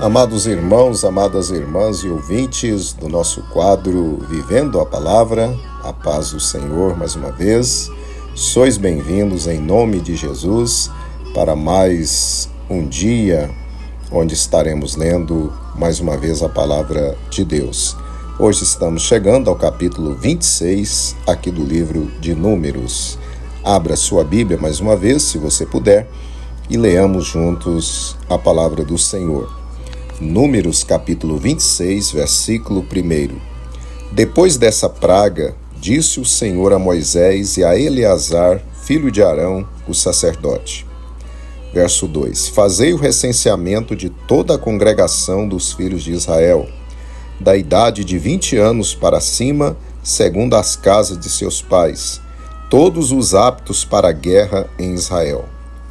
Amados irmãos, amadas irmãs e ouvintes do nosso quadro Vivendo a Palavra, a paz do Senhor mais uma vez, sois bem-vindos em nome de Jesus para mais um dia onde estaremos lendo mais uma vez a Palavra de Deus. Hoje estamos chegando ao capítulo 26 aqui do livro de Números. Abra sua Bíblia mais uma vez, se você puder, e leamos juntos a Palavra do Senhor. Números capítulo 26, versículo 1. Depois dessa praga, disse o Senhor a Moisés e a Eleazar, filho de Arão, o sacerdote. Verso 2. Fazei o recenseamento de toda a congregação dos filhos de Israel, da idade de 20 anos para cima, segundo as casas de seus pais, todos os aptos para a guerra em Israel.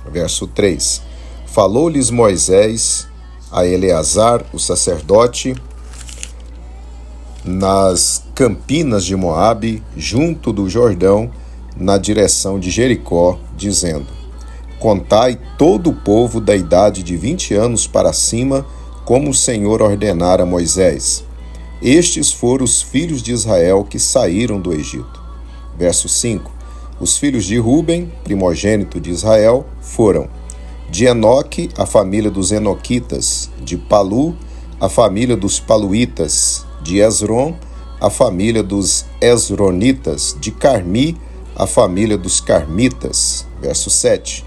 Verso 3. Falou-lhes Moisés a Eleazar, o sacerdote, nas campinas de Moabe, junto do Jordão, na direção de Jericó, dizendo: Contai todo o povo da idade de 20 anos para cima, como o Senhor ordenara a Moisés. Estes foram os filhos de Israel que saíram do Egito. Verso 5. Os filhos de Ruben, primogênito de Israel, foram: de Enoque, a família dos Enoquitas; de Palu, a família dos Paluitas; de Esrom, a família dos Esronitas; de Carmi, a família dos Carmitas. Verso 7.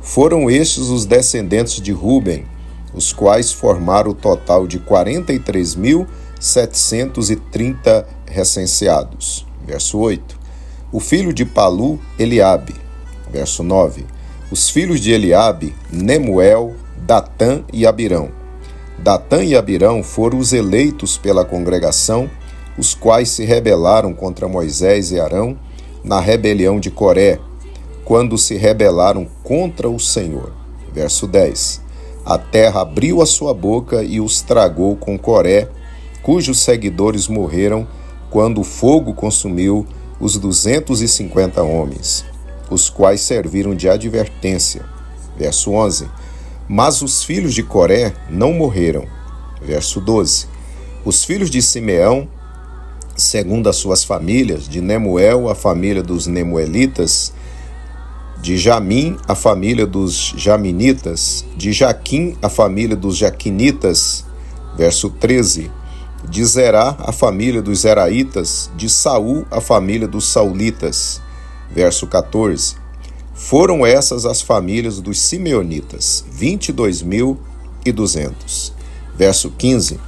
Foram estes os descendentes de Ruben, os quais formaram o total de 43.730 recenseados. Verso 8. O filho de Palu, Eliabe. Verso 9. Os filhos de Eliabe, Nemuel, Datã e Abirão. Datã e Abirão foram os eleitos pela congregação, os quais se rebelaram contra Moisés e Arão na rebelião de Coré, quando se rebelaram contra o Senhor. Verso 10. A terra abriu a sua boca e os tragou com Coré, cujos seguidores morreram quando o fogo consumiu os 250 homens, os quais serviram de advertência. Verso 11. Mas os filhos de Coré não morreram. Verso 12. Os filhos de Simeão, segundo as suas famílias, de Nemuel, a família dos Nemuelitas; de Jamim, a família dos Jaminitas; de Jaquim, a família dos Jaquinitas. Verso 13. De Zerá, a família dos Zeraitas; de Saul, a família dos Saulitas. Verso 14. Foram essas as famílias dos Simeonitas, 22.200. Verso 15.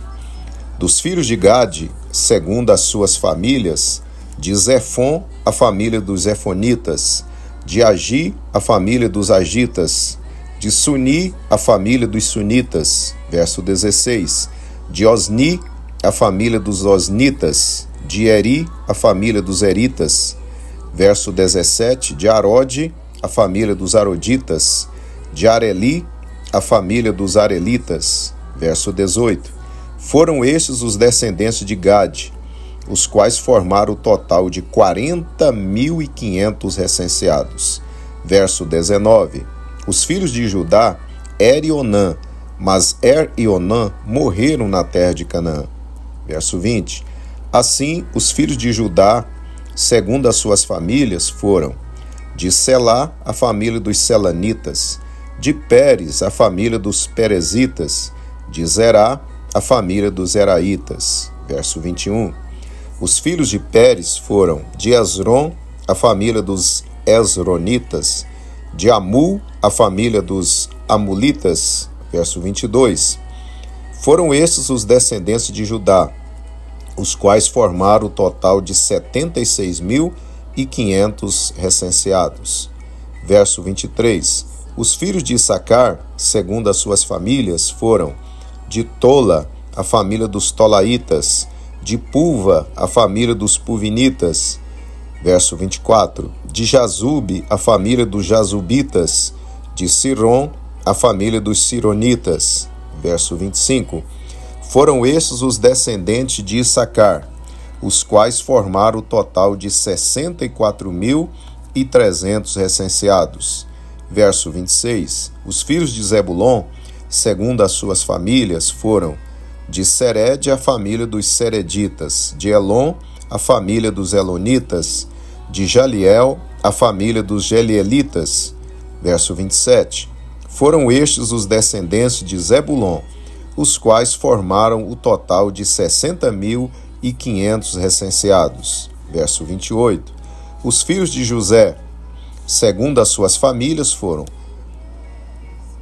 Dos filhos de Gade, segundo as suas famílias, de Zefon, a família dos Zefonitas; de Agi, a família dos Agitas; de Suni, a família dos Sunitas. Verso 16. De Osni, a família dos Osnitas; de Eri, a família dos Eritas. Verso 17. De Arode, a família dos Aroditas; de Areli, a família dos Arelitas. Verso 18. Foram estes os descendentes de Gade, os quais formaram o total de 40.500 recenseados. Verso 19. Os filhos de Judá, Er e Onã, mas Er e Onã morreram na terra de Canaã. Verso 20. Assim, os filhos de Judá segundo as suas famílias, foram: de Selá, a família dos selanitas; de Pérez, a família dos perezitas; de Zerá, a família dos zeraitas. Verso 21. Os filhos de Pérez foram: de Esrom, a família dos esronitas; de Amul, a família dos amulitas. Verso 22. Foram estes os descendentes de Judá, os quais formaram o total de 76.500 recenseados. Verso 23. Os filhos de Issacar, segundo as suas famílias, foram: de Tola, a família dos tolaitas; de Pulva, a família dos puvinitas. Verso 24. De Jazube, a família dos jazubitas; de Siron, a família dos sironitas. Verso 25. Foram estes os descendentes de Issacar, os quais formaram o total de 64.300 recenseados. Verso 26. Os filhos de Zebulon, segundo as suas famílias, foram: de Sered, a família dos sereditas; de Elon, a família dos elonitas; de Jaliel, a família dos gelielitas. Verso 27. Foram estes os descendentes de Zebulon, os quais formaram o total de 60.500 recenseados. Verso 28. Os filhos de José, segundo as suas famílias, foram: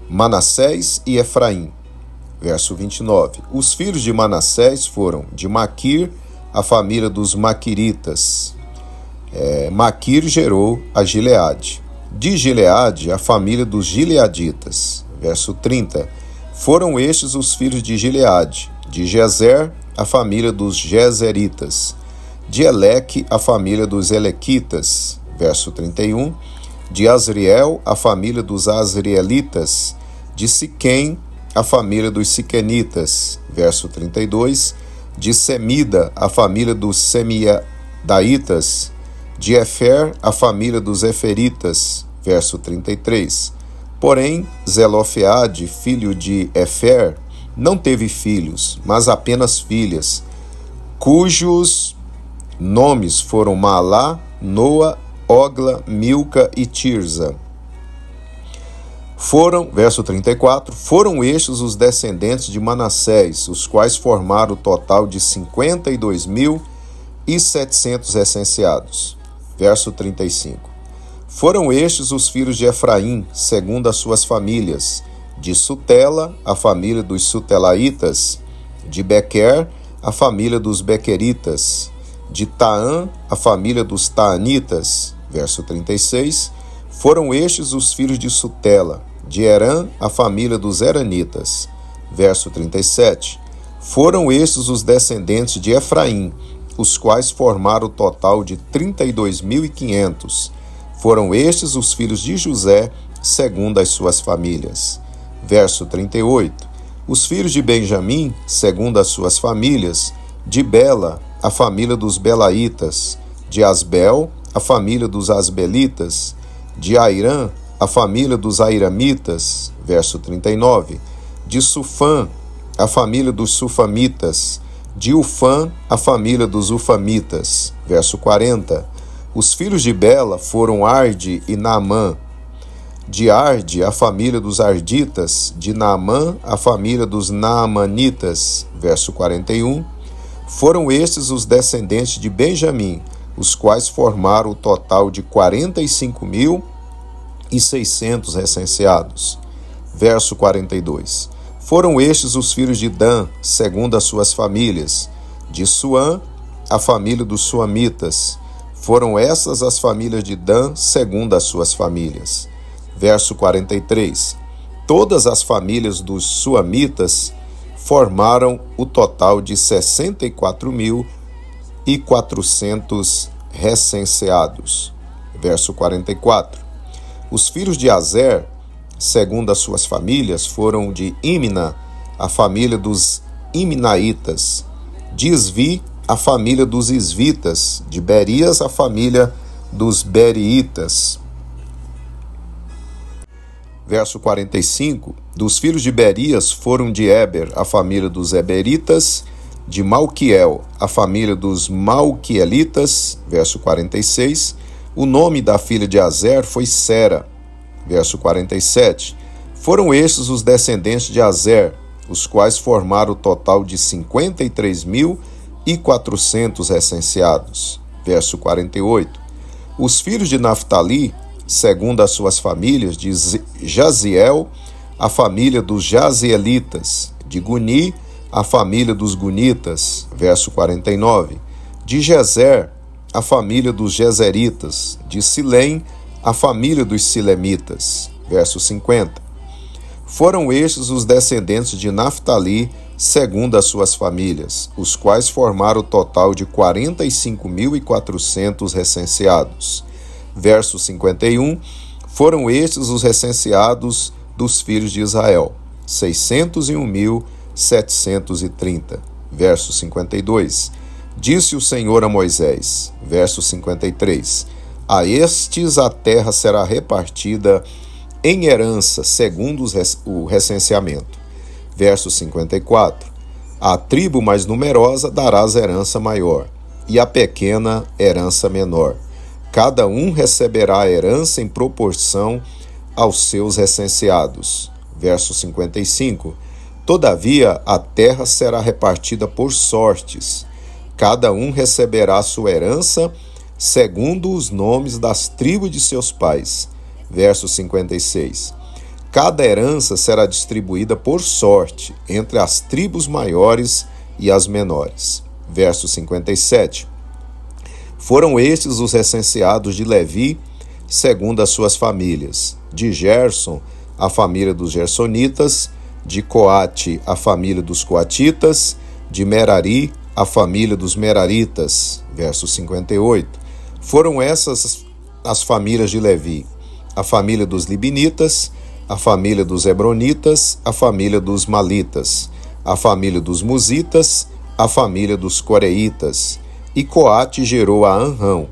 Manassés e Efraim. Verso 29. Os filhos de Manassés foram: de Maquir, a família dos maquiritas. Maquir gerou a Gileade. De Gileade, a família dos gileaditas. Verso 30. Foram estes os filhos de Gileade: de Jezer, a família dos jezeritas; de Eleque, a família dos elequitas. Verso 31. De Asriel, a família dos asrielitas; de Siquém, a família dos siquenitas. Verso 32. De Semida, a família dos semiadaitas; de Efer, a família dos eferitas. Verso 33. Porém, Zelofeade, filho de Efer, não teve filhos, mas apenas filhas, cujos nomes foram Malá, Noa, Ogla, Milca e Tirza. Verso 34, foram estes os descendentes de Manassés, os quais formaram o total de 52.700 recenseados. Verso 35. Foram estes os filhos de Efraim, segundo as suas famílias: de Sutela, a família dos sutelaitas; de Bequer, a família dos bequeritas; de Taã, a família dos taanitas. Verso 36. Foram estes os filhos de Sutela: de Herã, a família dos heranitas. Verso 37. Foram estes os descendentes de Efraim, os quais formaram o total de 32.500. Foram estes os filhos de José, segundo as suas famílias. Verso 38. Os filhos de Benjamim, segundo as suas famílias: de Bela, a família dos belaitas; de Asbel, a família dos asbelitas; de Airã, a família dos airamitas. Verso 39. De Sufã, a família dos sufamitas; de Ufã, a família dos ufamitas. Verso 40. Os filhos de Bela foram Arde e Naamã; de Arde, a família dos arditas; de Naamã, a família dos naamanitas. Verso 41. Foram estes os descendentes de Benjamim, os quais formaram o total de 45.600 recenseados. Verso 42. Foram estes os filhos de Dan, segundo as suas famílias: de Suã, a família dos suamitas. Foram essas as famílias de Dan, segundo as suas famílias. Verso 43. Todas as famílias dos suamitas formaram o total de 64.400 recenseados. Verso 44. Os filhos de Azer, segundo as suas famílias, foram de Imna, a família dos imnaitas; de Isvi, a família dos isvitas; de Berias, a família dos beriitas. Verso 45. Dos filhos de Berias foram de Eber, a família dos eberitas; De Malquiel, a família dos Malquielitas, verso 46. O nome da filha de Azer foi Sera, verso 47. Foram estes os descendentes de Azer, os quais formaram o total de 53.400 recenseados, verso 48. Os filhos de Naftali, segundo as suas famílias, de Jaziel, a família dos Jazielitas, de Guni, a família dos Gunitas, verso 49, de Jezer, a família dos Jezeritas, de Silém, a família dos Silemitas, verso 50. Foram estes os descendentes de Naftali, segundo as suas famílias, os quais formaram o total de 45.400 recenseados. Verso 51. Foram estes os recenseados dos filhos de Israel, 601.730. Verso 52. Disse o Senhor a Moisés, verso 53, a estes a terra será repartida em herança, segundo o recenseamento. Verso 54, a tribo mais numerosa darás herança maior, e a pequena herança menor. Cada um receberá a herança em proporção aos seus recenseados. Verso 55, todavia a terra será repartida por sortes. Cada um receberá sua herança segundo os nomes das tribos de seus pais. Verso 56. Cada herança será distribuída por sorte entre as tribos maiores e as menores. Verso 57. Foram estes os recenseados de Levi, segundo as suas famílias. De Gerson, a família dos Gersonitas. De Coate, a família dos Coatitas. De Merari, a família dos Meraritas, verso 58. Foram essas as famílias de Levi, a família dos Libinitas, a família dos Hebronitas, a família dos Malitas, a família dos Musitas, a família dos Coreitas. E Coate gerou a Anrão,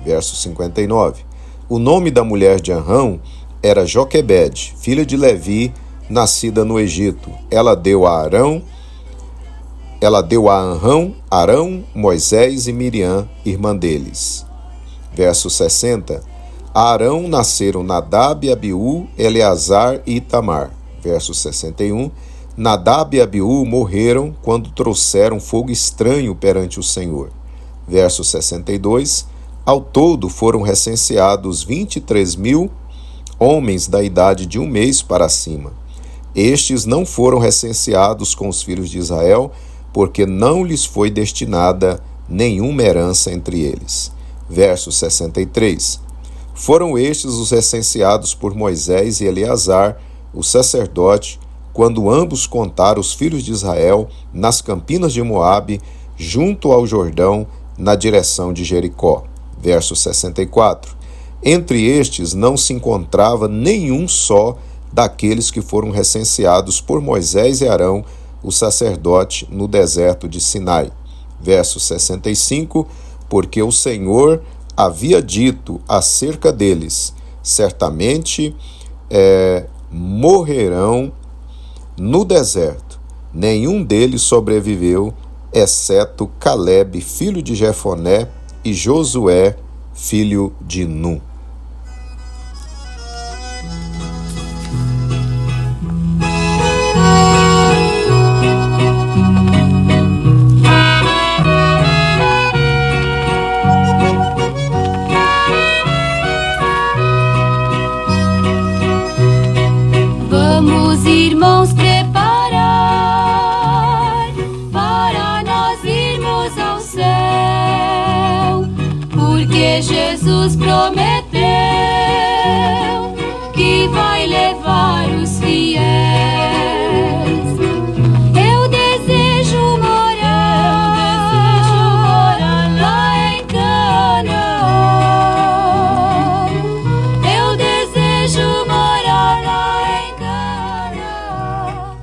verso 59. O nome da mulher de Anrão era Joquebede, filha de Levi, nascida no Egito. Ela deu a Anrão, Arão, Moisés e Miriam, irmã deles. Verso 60. A Arão nasceram Nadab, Abiú, Eleazar e Itamar. Verso 61. Nadab e Abiú morreram quando trouxeram fogo estranho perante o Senhor. Verso 62. Ao todo foram recenseados 23.000 homens da idade de 1 mês para cima. Estes não foram recenseados com os filhos de Israel, porque não lhes foi destinada nenhuma herança entre eles. Verso 63. Foram estes os recenseados por Moisés e Eleazar, o sacerdote, quando ambos contaram os filhos de Israel nas campinas de Moabe, junto ao Jordão, na direção de Jericó. Verso 64. Entre estes não se encontrava nenhum só daqueles que foram recenseados por Moisés e Arão, o sacerdote, no deserto de Sinai. Verso 65, porque o Senhor havia dito acerca deles, certamente morrerão no deserto. Nenhum deles sobreviveu, exceto Caleb, filho de Jefoné, e Josué, filho de Nun. Vamos, irmãos, preparar para nós irmos ao céu, porque Jesus prometeu que vai levar os fiéis. Eu desejo morar lá em Canaã. Eu desejo morar lá em Canaã.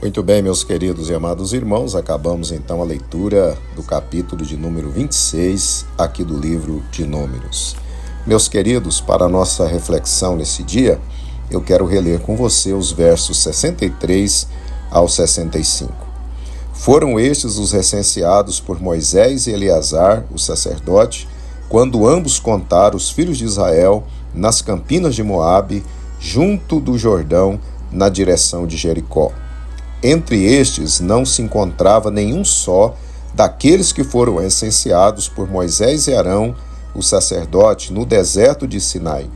Muito bem, meus queridos e amados irmãos, acabamos então a leitura do capítulo de número 26, aqui do livro de Números. Meus queridos, para a nossa reflexão nesse dia, eu quero reler com você os versos 63 ao 65. Foram estes os recenseados por Moisés e Eleazar, o sacerdote, quando ambos contaram os filhos de Israel nas campinas de Moabe, junto do Jordão, na direção de Jericó. Entre estes não se encontrava nenhum só daqueles que foram recenseados por Moisés e Arão, o sacerdote, no deserto de Sinai,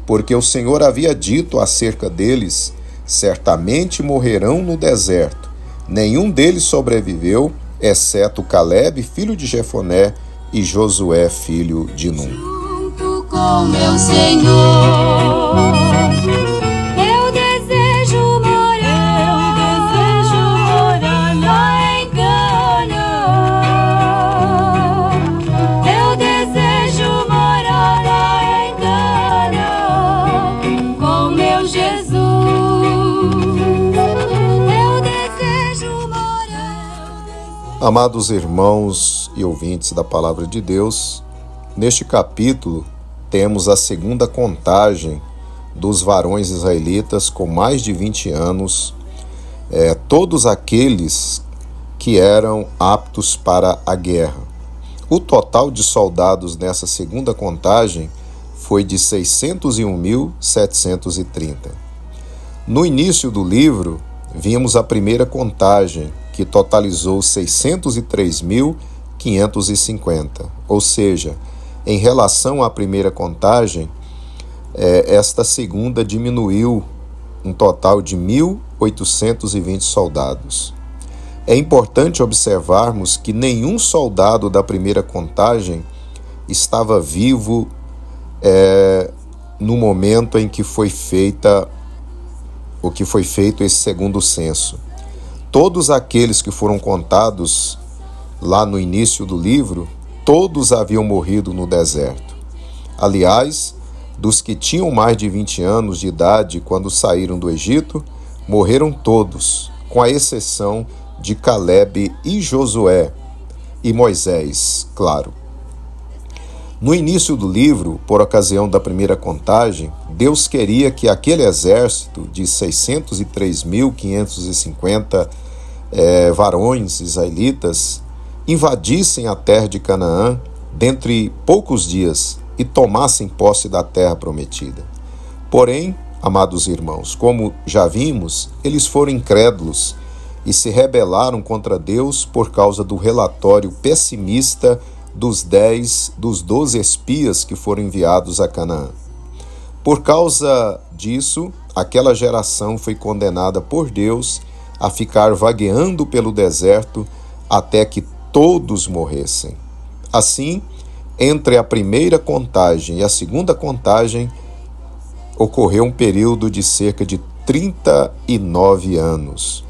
porque o Senhor havia dito acerca deles: certamente morrerão no deserto. Nenhum deles sobreviveu, exceto Caleb, filho de Jefoné, e Josué, filho de Num. Junto com meu Senhor, eu desejo morar lá em Canaã. Eu desejo morar lá em Canaã com meu Jesus. Eu desejo morar. Amados irmãos e ouvintes da Palavra de Deus, neste capítulo temos a segunda contagem dos varões israelitas com mais de 20 anos, todos aqueles que eram aptos para a guerra. O total de soldados nessa segunda contagem foi de 601.730. No início do livro, vimos a primeira contagem, que totalizou 603.550, ou seja, em relação à primeira contagem, esta segunda diminuiu um total de 1.820 soldados. É importante observarmos que nenhum soldado da primeira contagem estava vivo no momento em que foi feito esse segundo censo. Todos aqueles que foram contados lá no início do livro, todos haviam morrido no deserto. Aliás, dos que tinham mais de 20 anos de idade quando saíram do Egito, morreram todos, com a exceção de Caleb e Josué e Moisés, claro. No início do livro, por ocasião da primeira contagem, Deus queria que aquele exército de 603.550 varões israelitas invadissem a terra de Canaã dentre poucos dias e tomassem posse da terra prometida. Porém, amados irmãos, como já vimos, eles foram incrédulos e se rebelaram contra Deus por causa do relatório pessimista dos 12 espias que foram enviados a Canaã. Por causa disso, aquela geração foi condenada por Deus a ficar vagueando pelo deserto até que todos morressem. Assim, entre a primeira contagem e a segunda contagem, ocorreu um período de cerca de 39 anos.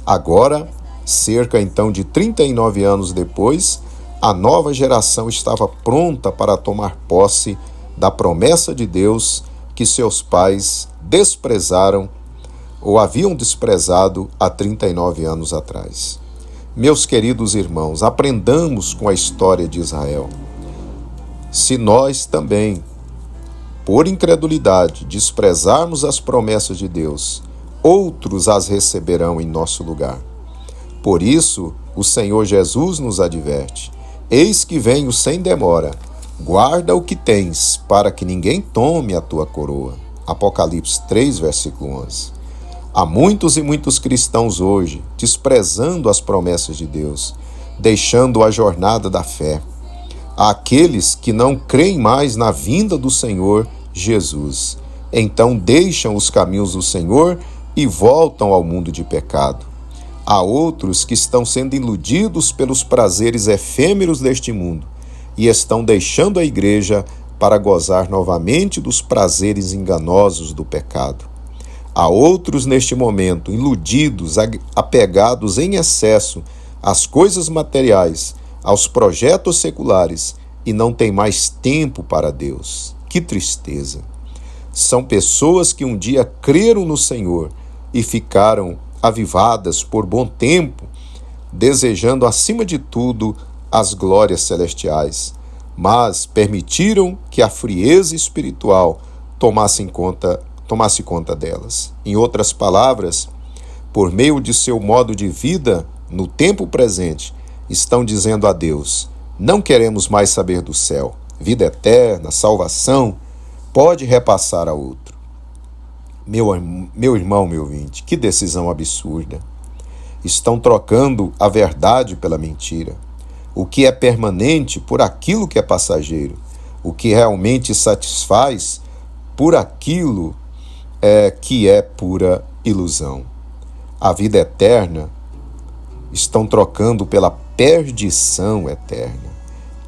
Agora, cerca então de 39 anos depois, a nova geração estava pronta para tomar posse da promessa de Deus que seus pais desprezaram ou haviam desprezado há 39 anos atrás. Meus queridos irmãos, aprendamos com a história de Israel. Se nós também, por incredulidade, desprezarmos as promessas de Deus, outros as receberão em nosso lugar. Por isso, o Senhor Jesus nos adverte: eis que venho sem demora, guarda o que tens, para que ninguém tome a tua coroa. Apocalipse 3, versículo 11. Há muitos e muitos cristãos hoje desprezando as promessas de Deus, deixando a jornada da fé. Há aqueles que não creem mais na vinda do Senhor Jesus. Então deixam os caminhos do Senhor e voltam ao mundo de pecado. Há outros que estão sendo iludidos pelos prazeres efêmeros deste mundo e estão deixando a igreja para gozar novamente dos prazeres enganosos do pecado. Há outros neste momento iludidos, apegados em excesso às coisas materiais, aos projetos seculares e não têm mais tempo para Deus. Que tristeza! São pessoas que um dia creram no Senhor e ficaram avivadas por bom tempo, desejando acima de tudo as glórias celestiais, mas permitiram que a frieza espiritual tomasse conta delas. Em outras palavras, por meio de seu modo de vida, no tempo presente, estão dizendo a Deus: não queremos mais saber do céu, vida eterna, salvação, pode repassar a outro. Meu irmão, meu ouvinte, que decisão absurda. Estão trocando a verdade pela mentira. O que é permanente por aquilo que é passageiro. O que realmente satisfaz por aquilo que é pura ilusão. A vida eterna estão trocando pela perdição eterna.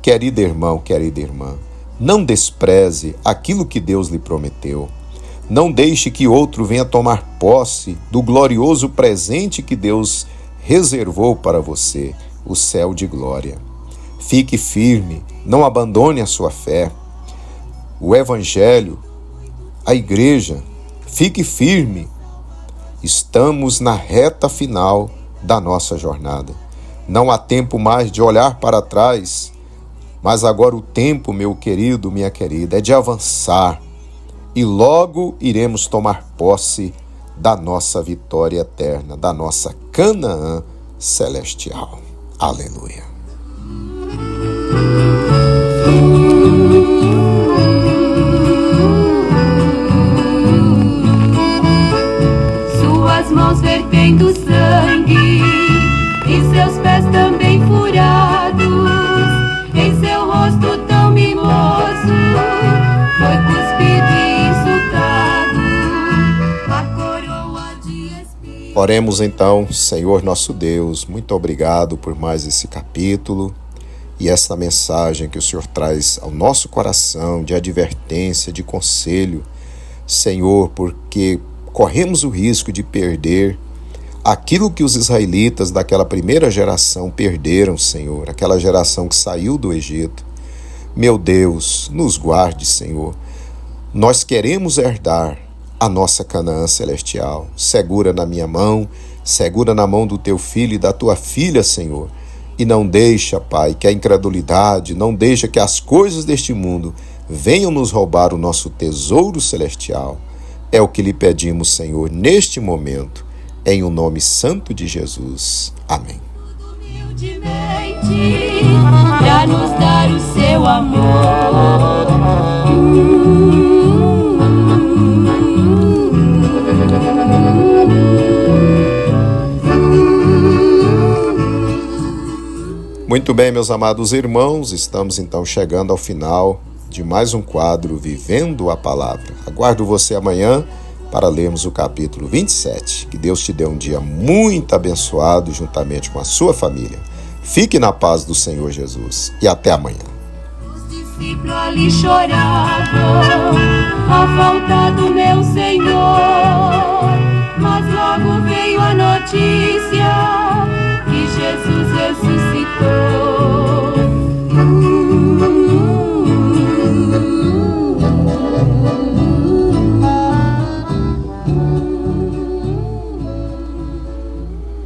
Querido irmão, querida irmã, não despreze aquilo que Deus lhe prometeu. Não deixe que outro venha tomar posse do glorioso presente que Deus reservou para você, o céu de glória. Fique firme, não abandone a sua fé. O Evangelho, a igreja, fique firme. Estamos na reta final da nossa jornada. Não há tempo mais de olhar para trás, mas agora o tempo, meu querido, minha querida, é de avançar. E logo iremos tomar posse da nossa vitória eterna, da nossa Canaã celestial. Aleluia. Suas mãos vertendo sangue e seus pés também furados, em seu rosto tão mimoso foi cuspido e insultado a coroa de espinhos. Oremos então. Senhor nosso Deus, muito obrigado por mais esse capítulo e essa mensagem que o Senhor traz ao nosso coração de advertência, de conselho, Senhor, porque corremos o risco de perder aquilo que os israelitas daquela primeira geração perderam, Senhor, aquela geração que saiu do Egito. Meu Deus, nos guarde, Senhor. Nós queremos herdar a nossa Canaã celestial. Segura na minha mão, segura na mão do teu filho e da tua filha, Senhor. E não deixa, Pai, que a incredulidade, não deixa que as coisas deste mundo venham nos roubar o nosso tesouro celestial. É o que lhe pedimos, Senhor, neste momento, em o nome santo de Jesus. Amém. Humildemente, pra nos dar o seu amor. Muito bem, meus amados irmãos, estamos então chegando ao final de mais um quadro Vivendo a Palavra. Aguardo você amanhã para lermos o capítulo 27. Que Deus te dê um dia muito abençoado juntamente com a sua família. Fique na paz do Senhor Jesus e até amanhã. Os discípulos ali choravam a falta do meu Senhor, mas logo veio a notícia